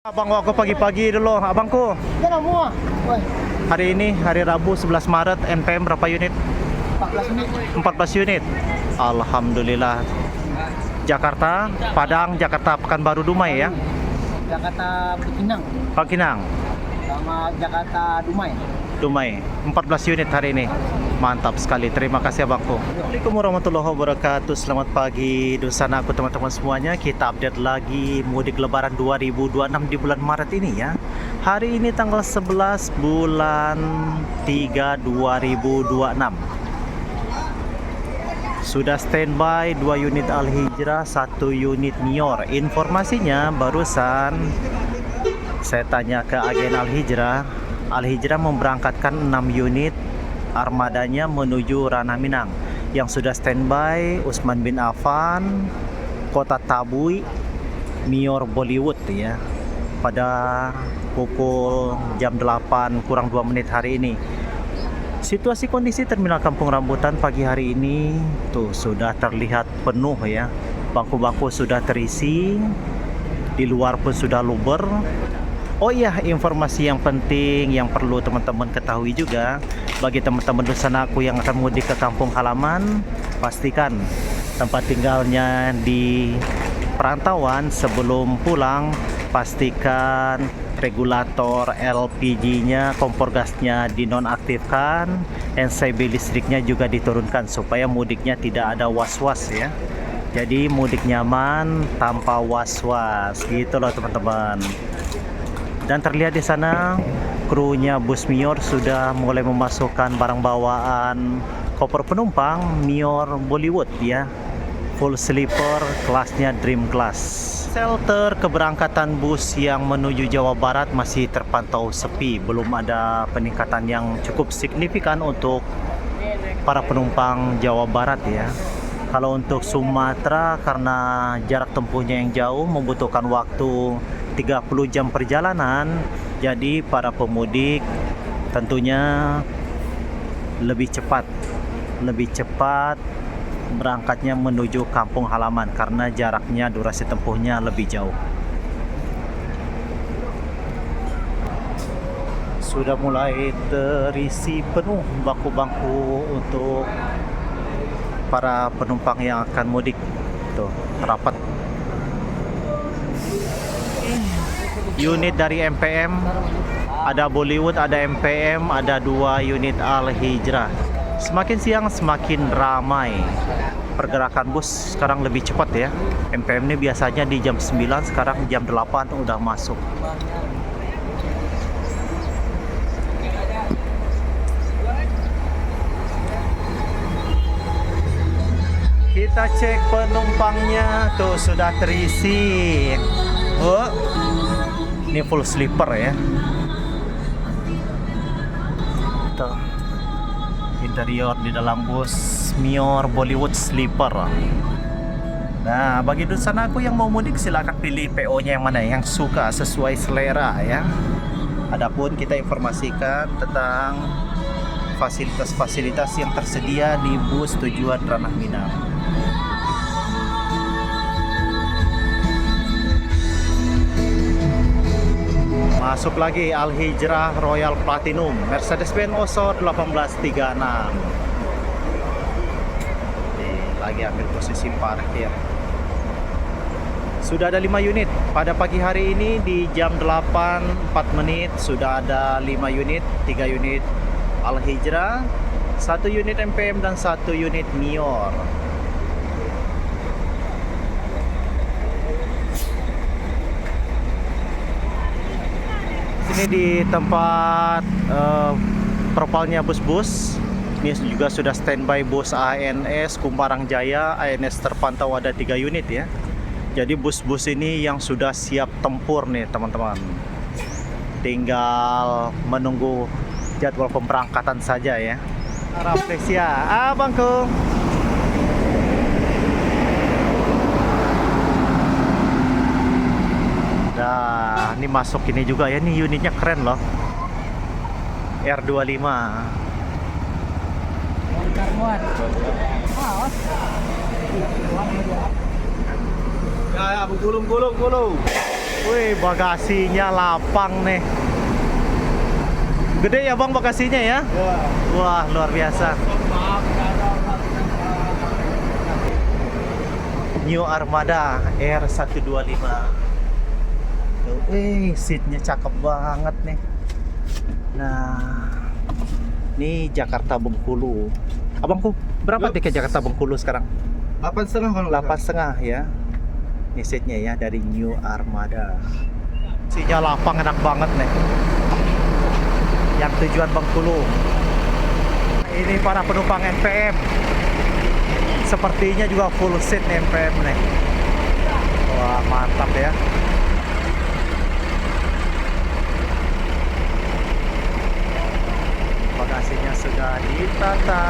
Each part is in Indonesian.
Abang aku pagi-pagi dulu, abangku. Jangan semua. Woi, Hari ini hari Rabu 11 Maret NPM berapa unit? 14 menit. 14 unit. Alhamdulillah. Jakarta, Padang, Jakarta Pekanbaru Dumai ya. Jakarta Pekinang Pangkinang, sama Jakarta Dumai. Dumai. 14 unit hari ini. Mantap sekali. Terima kasih abangku. Assalamualaikum warahmatullahi wabarakatuh. Selamat pagi dosanaku teman-teman semuanya. Kita update lagi mudik lebaran 2026 di bulan Maret ini ya. Hari ini tanggal 11 bulan 3 2026. Sudah standby 2 unit Al-Hijrah, 1 unit Nior. Informasinya barusan saya tanya ke agen Al-Hijrah. Al-Hijrah memberangkatkan 6 unit armadanya menuju Ranah Minang. Yang sudah standby Utsman bin Affan, Kota Tabui, Nior Bollywood ya. Pada pukul jam 8 kurang 2 menit hari ini. Situasi kondisi Terminal Kampung Rambutan pagi hari ini tuh sudah terlihat penuh ya. Bangku-bangku sudah terisi, di luar pun sudah luber. Oh iya, informasi yang penting yang perlu teman-teman ketahui juga bagi teman-teman dosanaku yang akan mudik ke kampung halaman, pastikan tempat tinggalnya di perantauan. Sebelum pulang, pastikan regulator LPG-nya, kompor gasnya dinonaktifkan, NCB listriknya juga diturunkan supaya mudiknya tidak ada was-was ya. Jadi mudik nyaman tanpa was-was gitu loh teman-teman. Dan terlihat di sana krunya bus Nior sudah mulai memasukkan barang bawaan koper penumpang Nior Bollywood ya. Full sleeper, kelasnya Dream Class. Shelter keberangkatan bus yang menuju Jawa Barat masih terpantau sepi, belum ada peningkatan yang cukup signifikan untuk para penumpang Jawa Barat ya. Kalau untuk Sumatera, karena jarak tempuhnya yang jauh membutuhkan waktu 30 jam perjalanan, jadi para pemudik tentunya lebih cepat berangkatnya menuju kampung halaman karena jaraknya, durasi tempuhnya lebih jauh. Sudah mulai terisi penuh bangku-bangku untuk para penumpang yang akan mudik. Tuh, rapat. Unit dari MPM, ada Bollywood, ada MPM, ada 2 unit Al-Hijrah. Semakin siang semakin ramai. Pergerakan bus sekarang lebih cepat ya. MPM ini biasanya di jam 9, sekarang jam 8 udah masuk. Kita cek penumpangnya, tuh sudah terisi. Oh, ini full sleeper ya. Tuh, interior di dalam bus Nior Bollywood sleeper. Nah, bagi dosanaku yang mau mudik silakan pilih PO-nya yang mana yang suka sesuai selera ya. Adapun kita informasikan tentang fasilitas-fasilitas yang tersedia di bus tujuan Ranah Minang. Masuk lagi Al-Hijrah Royal Platinum Mercedes-Benz Oso 1836. Lagi ambil posisi parkir. Sudah ada 5 unit pada pagi hari ini di jam 8.04 menit. Sudah ada 5 unit, 3 unit Al-Hijrah, 1 unit MPM dan 1 unit Nior. Ini di tempat propalnya bus-bus. Ini juga sudah standby bus ANS Kumarang Jaya. ANS terpantau ada 3 unit ya. Jadi bus-bus ini yang sudah siap tempur nih teman-teman. Tinggal menunggu jadwal pemberangkatan saja ya. Rafflesia, abangku. Nah, ini masuk ini juga ya, ini unitnya keren loh. R25. Ya, gulung. Wih, bagasinya lapang nih. Gede ya bang bagasinya ya? Ya. Wah, luar biasa. New Armada R125. Tuh, seatnya cakep banget nih. Nah, ini Jakarta Bengkulu. Abangku, berapa tiket Jakarta Bengkulu sekarang? 8,5 kalau 8,5 ya. Ini seatnya ya dari New Armada. Seatnya lapang, enak banget nih. Yang tujuan Bengkulu. Ini para penumpang MPM. Sepertinya juga full seat nih MPM nih. Wah, mantap ya. Bagasinya sudah ditata.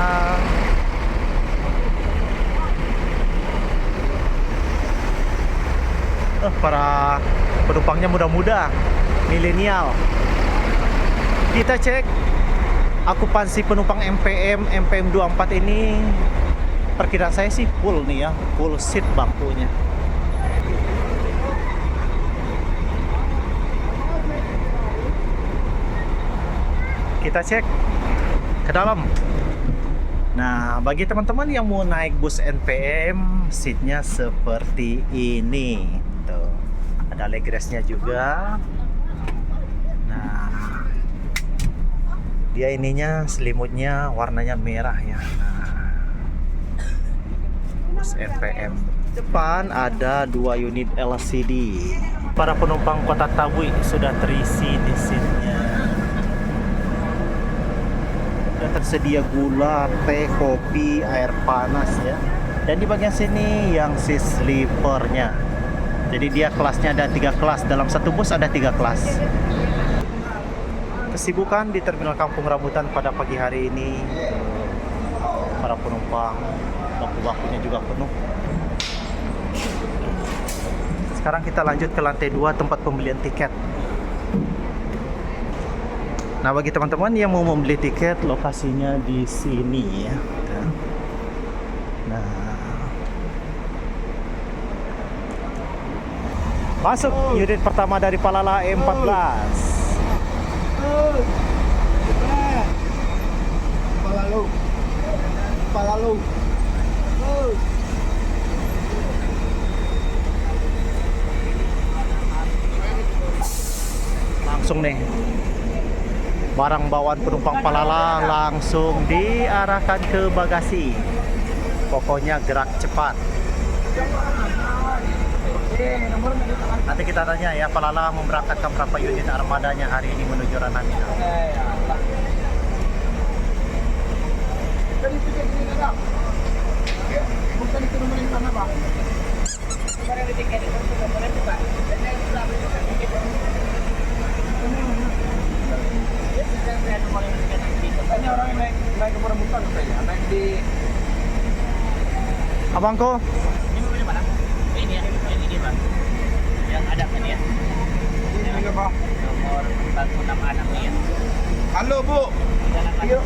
Para penumpangnya muda-muda, milenial. Kita cek akupansi penumpang MPM 24 ini, perkiraan saya sih full nih ya, full seat bangkunya. Kita cek ke dalam. Nah, bagi teman-teman yang mau naik bus NPM, seatnya seperti ini. Tuh, ada legressnya juga. Nah, dia ininya selimutnya warnanya merah ya. Nah, bus NPM. Depan ada 2 unit LCD. Para penumpang Kota Tabui sudah terisi di seatnya. Sudah tersedia gula, teh, kopi, air panas ya. Dan di bagian sini yang seat sleepernya. Jadi dia kelasnya ada 3 kelas. Dalam satu bus ada 3 kelas. Kesibukan di Terminal Kampung Rambutan pada pagi hari ini. Para penumpang, bangku-bangkunya juga penuh. Sekarang kita lanjut ke lantai 2 tempat pembelian tiket. Nah, bagi teman-teman yang mau membeli tiket, lokasinya di sini ya. Nah, masuk unit pertama dari Palala E14. Palalu. Langsung nih, barang bawaan penumpang Palala langsung diarahkan ke bagasi. Pokoknya gerak cepat. Nanti kita tanya ya, Palala memberangkatkan berapa unit armadanya hari ini menuju Ranamina. Bukan itu nomor yang mana, Pak? Ini orang yang naik ke Rambutan katanya, naik di Abangku, Ini mobilnya mana? Ini ya, yang ini bang. Yang ada kan ya? ini Pak. Nomor 46 anak nih ya. Halo, Bu. Iya,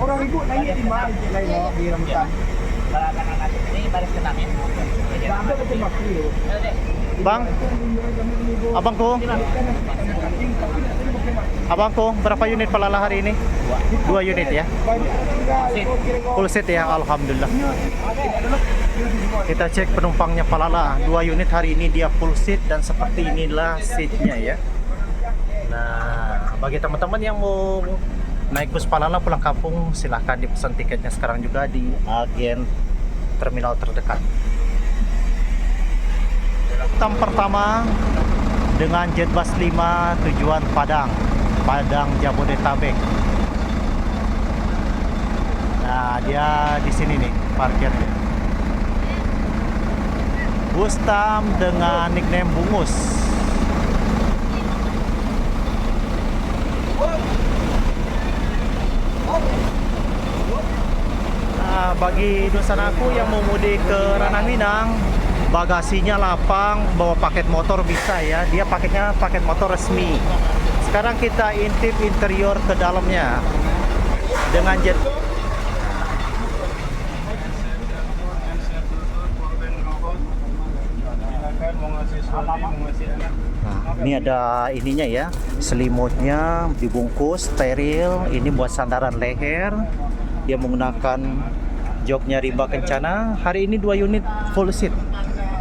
orang ibu naik di mana? Naik di Rambutan. Kalau anak-anak ini baris ke-6 ya. Sampai ke Tembak dulu. Ayo deh. Bang, abangku, abangku, berapa unit Palala hari ini? 2 unit ya. Full seat ya, alhamdulillah. Kita cek penumpangnya Palala, 2 unit hari ini dia full seat dan seperti inilah seatnya ya. Nah, bagi teman-teman yang mau naik bus Palala pulang kampung, silahkan dipesan tiketnya sekarang juga di agen terminal terdekat. Tam pertama dengan Jetbus 5 tujuan Padang Jabodetabek. Nah, dia di sini nih parkirnya. Bus Tam dengan nickname Bungus. Nah, bagi dosanaku yang mau mudik ke Ranah Minang, bagasinya lapang, bawa paket motor bisa ya. Dia paketnya paket motor resmi. Sekarang kita intip interior ke dalamnya dengan jet. Silakan mau ngasih Nah, ini ada ininya ya, selimutnya dibungkus steril. Ini buat sandaran leher. Dia menggunakan joknya Rimba Kencana. Hari ini 2 unit full seat.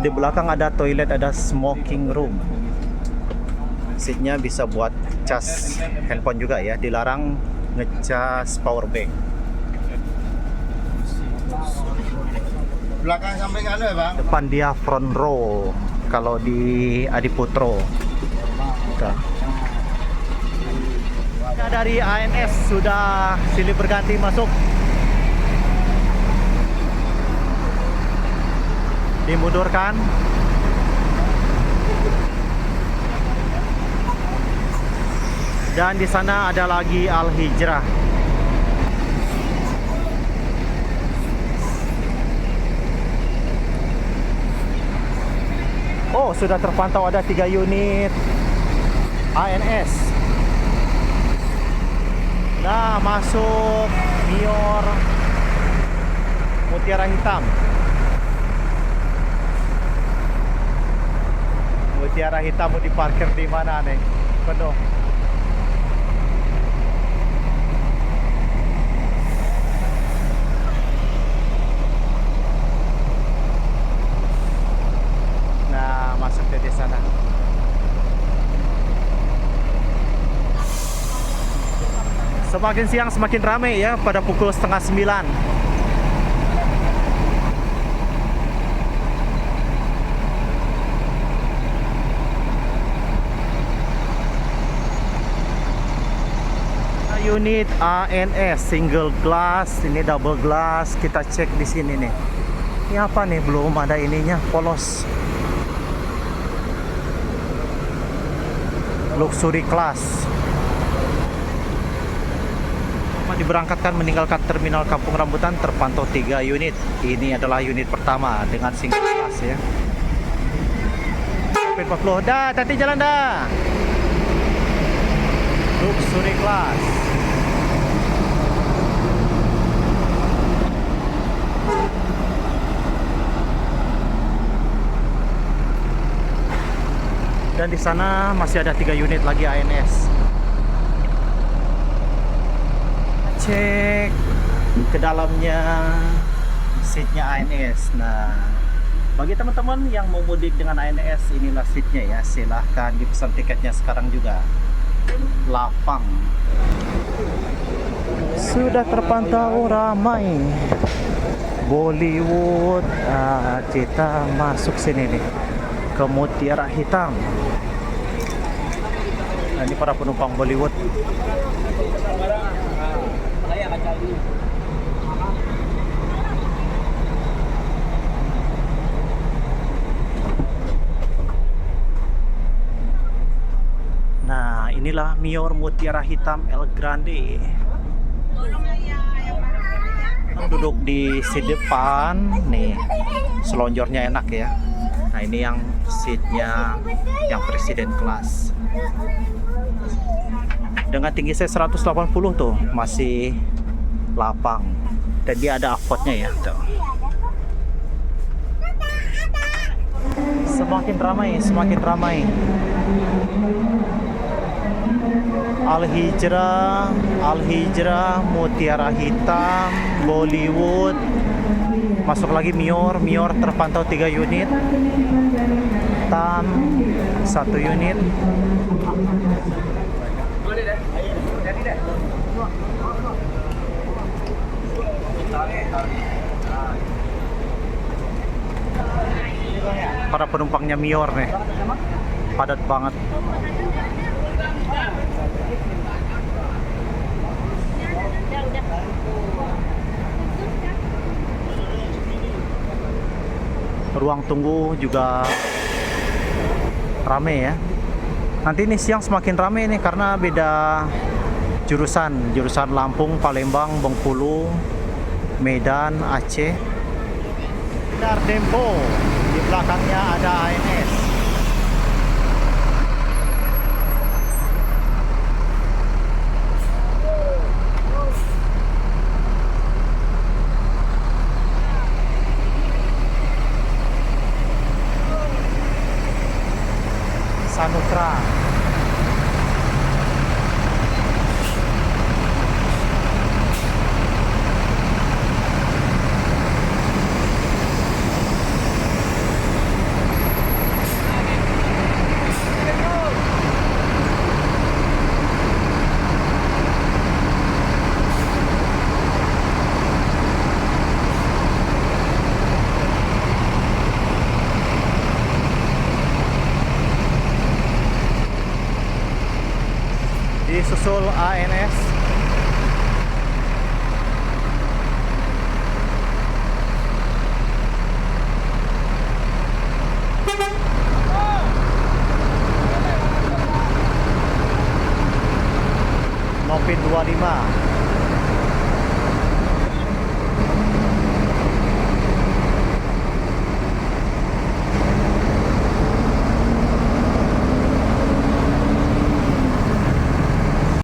Di belakang ada toilet, ada smoking room. Seatnya bisa buat cas handphone juga ya. Dilarang ngecas power bank. Belakang samping anu ya bang? Depan dia front row kalau di Adiputro. Tuh. Dari ANS sudah silih berganti masuk. Dimundurkan. Dan di sana ada lagi Al Hijrah. Oh, sudah terpantau ada 3 unit ANS. Nah, masuk Nior Mutiara Hitam. Mutiara Hitam mau diparkir di mana nih? Penuh. Nah, masuk dari sana. Semakin siang semakin ramai ya pada pukul 8:30. Unit ANS single glass, ini double glass. Kita cek di sini nih. Ini apa nih? Belum ada ininya, polos. Luxury class. Diberangkatkan meninggalkan terminal Kampung Rambutan terpantau 3 unit. Ini adalah unit pertama dengan single class ya. 40. Dah, tadi jalan dah. Luxury class. Dan di sana masih ada 3 unit lagi ANS. Cek ke dalamnya seatnya ANS. Nah, bagi teman-teman yang mau mudik dengan ANS, inilah seatnya ya. Silahkan dipesan tiketnya sekarang juga. Lapang. Sudah terpantau ramai. Bollywood. Kita masuk sini nih ke Mutiara Hitam. Nah, ini para penumpang Bollywood. Nah, inilah Nior Mutiara Hitam El Grande. Duduk di seat depan nih, selonjornya enak ya. Nah, ini yang seatnya yang presiden kelas. Dengan tinggi saya 180 tuh, masih lapang. Dan dia ada afotnya ya tuh. Semakin ramai, semakin ramai. Al Hijrah, Mutiara Hitam, Bollywood. Masuk lagi Mior terpantau 3 unit. Tam 1 unit. Para penumpangnya Mior nih, padat banget. Ruang tunggu juga rame ya. Nanti ini siang semakin rame nih karena beda jurusan Lampung, Palembang, Bengkulu, Medan, Aceh. Dempo, di belakangnya ada ANS. Disusul ANS. Nopin 25.